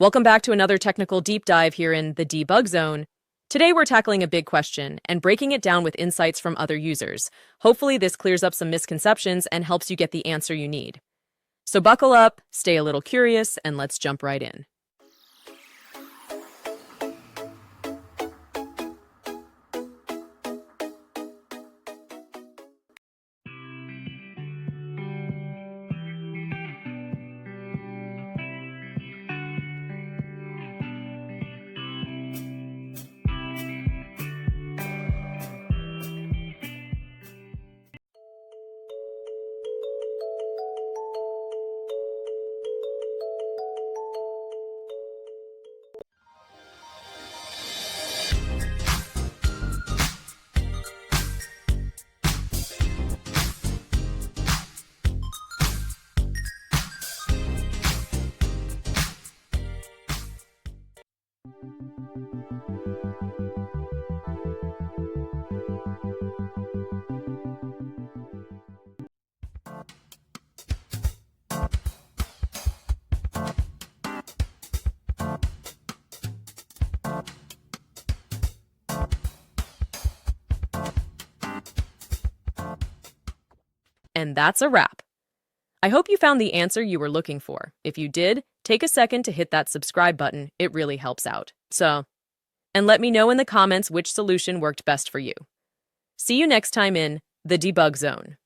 Welcome back to another technical deep dive here in the debug zone. Today we're tackling a big question and breaking it down with insights from other users. Hopefully this clears up some misconceptions and helps you get the answer you need. So buckle up, stay a little curious, and let's jump right in. And that's a wrap. I hope you found the answer you were looking for. If you did, take a second to hit that subscribe button. It really helps out. And let me know in the comments which solution worked best for you. See you next time in the debug zone.